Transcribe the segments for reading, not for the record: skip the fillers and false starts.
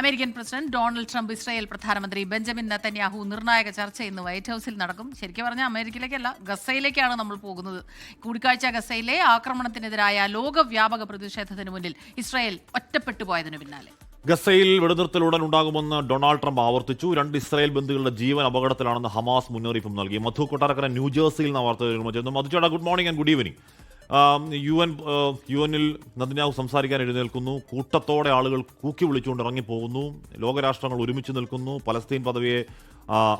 American president Donald Trump Israel പ്രധാനമന്ത്രി Benjamin Netanyahu നിർണായക ചർച്ച ഇന്ന് വൈറ്റ് ഹൌസിൽ നടക്കും. ശരിക്കും പറഞ്ഞാൽ അമേരിക്കയിലേക്കല്ല, ഗസയിലേക്കാണ് നമ്മൾ പോകുന്നത്. കൂടിക്കാഴ്ച ഗസയിലെ ആക്രമണത്തിനെതിരായ ലോകവ്യാപക പ്രതിഷേധത്തിന് മുന്നിൽ ഇസ്രായേൽ ഒറ്റപ്പെട്ടു പോയതിനു പിന്നാലെ. ഗസയിൽ വെടിനിർത്തൽ ഉടൻ ഉണ്ടാകുമെന്ന് ഡൊണാൾഡ് ട്രംപ് ആവർത്തിച്ചു. 2 ഇസ്രായേൽ ബന്ദികളുടെ ജീവൻ അപകടത്തിലാണെന്ന് ഹമാസ് മുന്നറിയിപ്പും നൽകി. മധു കൊട്ടാരക്കര ന്യൂജേഴ്സിയിൽ നിന്ന് വാർത്ത. മധുചേട്ടാ, good morning and good evening. യു എനിൽ നെതന്യാഹു സംസാരിക്കാൻ എഴുന്നേൽക്കുന്നു. കൂട്ടത്തോടെ ആളുകൾ കൂക്കി വിളിച്ചുകൊണ്ട് ഇറങ്ങിപ്പോകുന്നു. ലോകരാഷ്ട്രങ്ങൾ ഒരുമിച്ച് നിൽക്കുന്നു. പലസ്തീൻ പദവിയെ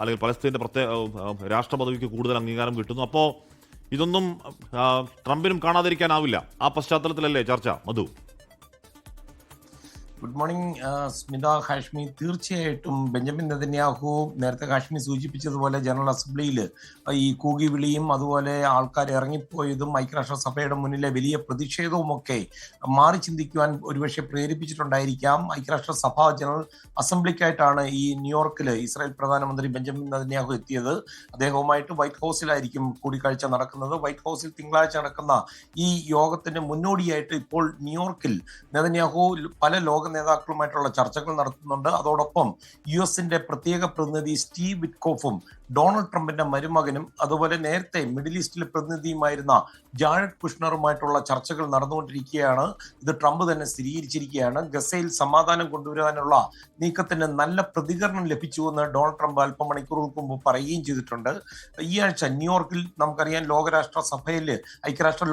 അല്ലെങ്കിൽ പലസ്തീൻ്റെ പ്രത്യേക രാഷ്ട്ര പദവിക്ക് കൂടുതൽ അംഗീകാരം കിട്ടുന്നു. അപ്പോൾ ഇതൊന്നും ട്രംപിനും കാണാതിരിക്കാനാവില്ല. ആ പശ്ചാത്തലത്തിലല്ലേ ചർച്ച, മധു? Good morning Smitha, Hashmi. തീർച്ചയായിട്ടും ബെഞ്ചമിൻ നെതന്യാഹു നേരത്തെ ഹാഷ്മി സൂചിപ്പിച്ചതുപോലെ ജനറൽ അസംബ്ലിയിൽ ഈ കൂകി വിളിയും അതുപോലെ ആൾക്കാർ ഇറങ്ങിപ്പോയതും ഐക്യരാഷ്ട്രസഭയുടെ മുന്നിലെ വലിയ പ്രതിഷേധവും ഒക്കെ മാറി ചിന്തിക്കുവാൻ ഒരുപക്ഷെ പ്രേരിപ്പിച്ചിട്ടുണ്ടായിരിക്കാം. ഐക്യരാഷ്ട്രസഭ ജനറൽ അസംബ്ലിക്കായിട്ടാണ് ഈ ന്യൂയോർക്കിൽ ഇസ്രായേൽ പ്രധാനമന്ത്രി ബെഞ്ചമിൻ നെതന്യാഹു എത്തിയത്. അദ്ദേഹവുമായിട്ട് വൈറ്റ് ഹൗസിലായിരിക്കും കൂടിക്കാഴ്ച നടക്കുന്നത്. വൈറ്റ് ഹൗസിൽ തിങ്കളാഴ്ച നടക്കുന്ന ഈ യോഗത്തിന് മുന്നോടിയായിട്ട് ഇപ്പോൾ ന്യൂയോർക്കിൽ നെതന്യാഹു പല ലോക നേതാക്കളുമായിട്ടുള്ള ചർച്ചകൾ നടത്തുന്നുണ്ട്. അതോടൊപ്പം US പ്രത്യേക പ്രതിനിധി സ്റ്റീവ് വിറ്റ്കോഫും ഡൊണാൾഡ് ട്രംപിന്റെ മരുമകനും അതുപോലെ നേരത്തെ മിഡിൽ ഈസ്റ്റിലെ പ്രതിനിധിയുമായിരുന്ന ജാരഡ് കുഷ്ണറുമായിട്ടുള്ള ചർച്ചകൾ നടന്നുകൊണ്ടിരിക്കുകയാണ്. ഇത് ട്രംപ് തന്നെ സ്ഥിരീകരിച്ചിരിക്കുകയാണ്. ഗസയിൽ സമാധാനം കൊണ്ടുവരാനുള്ള നീക്കത്തിന് നല്ല പ്രതികരണം ലഭിച്ചുവെന്ന് ഡൊണാൾഡ് ട്രംപ് അല്പം മണിക്കൂറുകൾക്ക് മുമ്പ് പറയുകയും ചെയ്തിട്ടുണ്ട്. ഈ ആഴ്ച ന്യൂയോർക്കിൽ നമുക്കറിയാം ലോകരാഷ്ട്ര സഭയിൽ ഐക്യരാഷ്ട്ര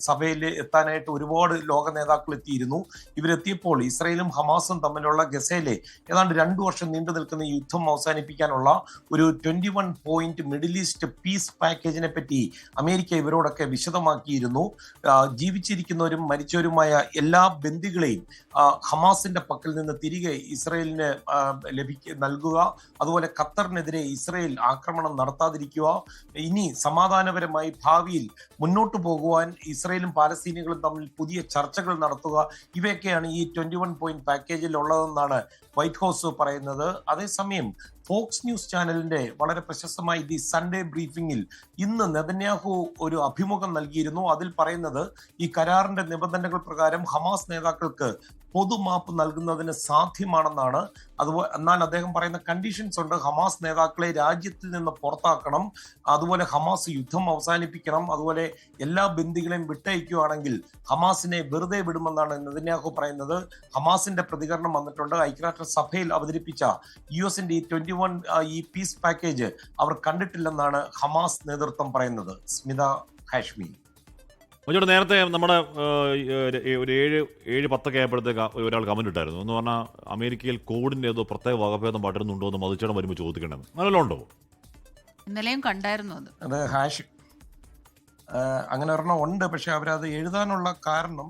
സഭയിൽ എത്താനായിട്ട് ഒരുപാട് ലോക നേതാക്കൾ എത്തിയിരുന്നു. ഇവരെത്തിയപ്പോൾ ഇസ്രായേലും ഹമാസും തമ്മിലുള്ള ഗസയിലെ ഏതാണ്ട് 2 വർഷം നീണ്ടു നിൽക്കുന്ന യുദ്ധം അവസാനിപ്പിക്കാനുള്ള ഒരു 21 പോയിന്റ് മിഡിൽ ഈസ്റ്റ് പീസ് പാക്കേജിനെ പറ്റി അമേരിക്ക ഇവരോടൊക്കെ വിശദമാക്കിയിരുന്നു. ജീവിച്ചിരിക്കുന്നവരും മരിച്ചവരുമായ എല്ലാ ബന്ദികളെയും ഹമാസിന്റെ പക്കൽ നിന്ന് തിരികെ ഇസ്രായേലിന് നൽകുക, അതുപോലെ ഖത്തറിനെതിരെ ഇസ്രായേൽ ആക്രമണം നടത്താതിരിക്കുക, ഇനി സമാധാനപരമായി ഭാവിയിൽ മുന്നോട്ട് പോകുവാൻ ഇസ്രായേലും പാലസ്തീനികളും തമ്മിൽ പുതിയ ചർച്ചകൾ നടത്തുക, ഇവയൊക്കെയാണ് ഈ 21 പോയിന്റ് പാക്കേജിൽ ഉള്ളതെന്നാണ് വൈറ്റ് ഹൗസ് പറയുന്നത്. അതേസമയം ഫോക്സ് ന്യൂസ് ചാനലിന്റെ വളരെ പ്രശസ്തമായ ദി സൺഡേ ബ്രീഫിംഗിൽ ഇന്ന് നെതന്യാഹു ഒരു അഭിമുഖം നൽകിയിരുന്നു. അതിൽ പറയുന്നത് ഈ കരാറിന്റെ നിബന്ധനകൾ പ്രകാരം ഹമാസ് നേതാക്കൾക്ക് പൊതുമാപ്പ് നൽകുന്നതിന് സാധ്യമാണെന്നാണ്. അതുപോലെ എന്നാൽ അദ്ദേഹം പറയുന്ന കണ്ടീഷൻസ് ഉണ്ട്. ഹമാസ് നേതാക്കളെ രാജ്യത്തിൽ നിന്ന് പുറത്താക്കണം, അതുപോലെ ഹമാസ് യുദ്ധം അവസാനിപ്പിക്കണം, അതുപോലെ എല്ലാ ബന്ദികളെയും വിട്ടയക്കുകയാണെങ്കിൽ ഹമാസിനെ വെറുതെ വിടുമെന്നാണ് നെതന്യാഹു പറയുന്നത്. ഹമാസിന്റെ പ്രതികരണം വന്നിട്ടുണ്ട്. ഐക്യരാഷ്ട്ര സഭയിൽ അവതരിപ്പിച്ച US ഈ 21 ഈ പീസ് പാക്കേജ് അവർ കണ്ടിട്ടില്ലെന്നാണ് ഹമാസ് നേതൃത്വം പറയുന്നത്. സ്മിത, ഹാഷ്മി. നേരത്തെ നമ്മുടെ ഒരു 7-10 ആയപ്പോഴത്തേക്ക് ഒരാൾ കമന്റ് ഇട്ടായിരുന്നു എന്ന് പറഞ്ഞാൽ അമേരിക്കയിൽ കോവിഡിന്റെ ഏതോ പ്രത്യേക വകഭേദം പടരുന്നുണ്ടോ എന്ന് മധുചേട്ടൻ വരുമ്പോൾ ചോദിക്കണേ, നല്ലോണം ഉണ്ടോ? ഇന്നലെയും കണ്ടായിരുന്നു അത് അങ്ങനെ ഒരെണ്ണം ഉണ്ട്. പക്ഷെ അവരത് എഴുതാനുള്ള കാരണം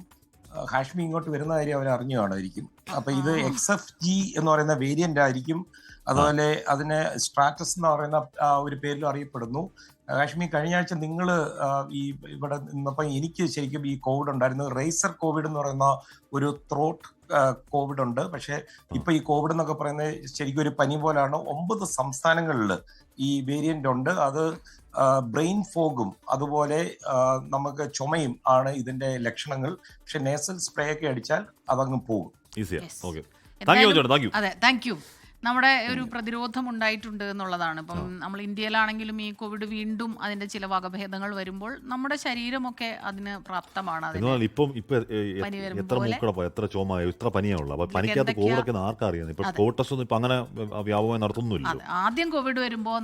ഹാഷ്മി ഇങ്ങോട്ട് വരുന്ന കാര്യം അവർ അറിഞ്ഞു കാണുമായിരിക്കും. അപ്പൊ ഇത് XFG എന്ന് പറയുന്ന വേരിയന്റ് ആയിരിക്കും. അതുപോലെ അതിന് സ്ട്രാറ്റസ് എന്ന് പറയുന്ന ഒരു പേരിലും അറിയപ്പെടുന്നു. കാശ്മീർ, കഴിഞ്ഞ ആഴ്ച നിങ്ങൾ ഈ ഇവിടെ നിന്നപ്പോൾ എനിക്ക് ശരിക്കും ഈ കോവിഡ് ഉണ്ടായിരുന്നു. റേസർ കോവിഡ് എന്ന് പറയുന്ന ഒരു ത്രോട്ട് കോവിഡ് ഉണ്ട്. പക്ഷെ ഇപ്പൊ ഈ കോവിഡ് എന്നൊക്കെ പറയുന്നത് ശരിക്കും ഒരു പനി പോലാണ്. 9 സംസ്ഥാനങ്ങളിൽ ഈ വേരിയന്റ് ഉണ്ട്. അത് ബ്രെയിൻ ഫോഗും അതുപോലെ നമുക്ക് ചുമയും ആണ് ഇതിന്റെ ലക്ഷണങ്ങൾ. പക്ഷെ നേസൽ സ്പ്രേ ഒക്കെ അടിച്ചാൽ അതങ്ങ് പോകും. അതെ, താങ്ക് യു. നമ്മുടെ ഒരു പ്രതിരോധം ഉണ്ടായിട്ടുണ്ട് എന്നുള്ളതാണ്. ഇപ്പം നമ്മൾ ഇന്ത്യയിലാണെങ്കിലും ഈ കോവിഡ് വീണ്ടും അതിന്റെ ചില വകഭേദങ്ങൾ വരുമ്പോൾ നമ്മുടെ ശരീരമൊക്കെ അതിന് പ്രാപ്തമാണ്. ആദ്യം കോവിഡ് വരുമ്പോൾ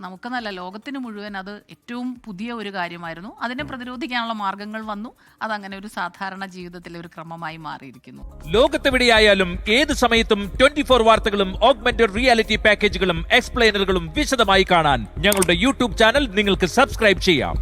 നമുക്ക് നല്ല ലോകത്തിന് മുഴുവൻ അത് ഏറ്റവും പുതിയ ഒരു കാര്യമായിരുന്നു. അതിനെ പ്രതിരോധിക്കാനുള്ള മാർഗങ്ങൾ വന്നു. അതങ്ങനെ ഒരു സാധാരണ ജീവിതത്തിലെ ഒരു ക്രമമായി മാറിയിരിക്കുന്നു. ലോകത്തെവിടെയായാലും ഏത് സമയത്തും 24 വാർത്തകളും ഓഗ്മെന്റഡ് റിയാലിറ്റി പാക്കേജുകളും എക്സ്പ്ലെയിനറുകളും വിശദമായി കാണാൻ ഞങ്ങളുടെ YouTube ചാനൽ നിങ്ങൾക്ക് സബ്സ്ക്രൈബ് ചെയ്യാം.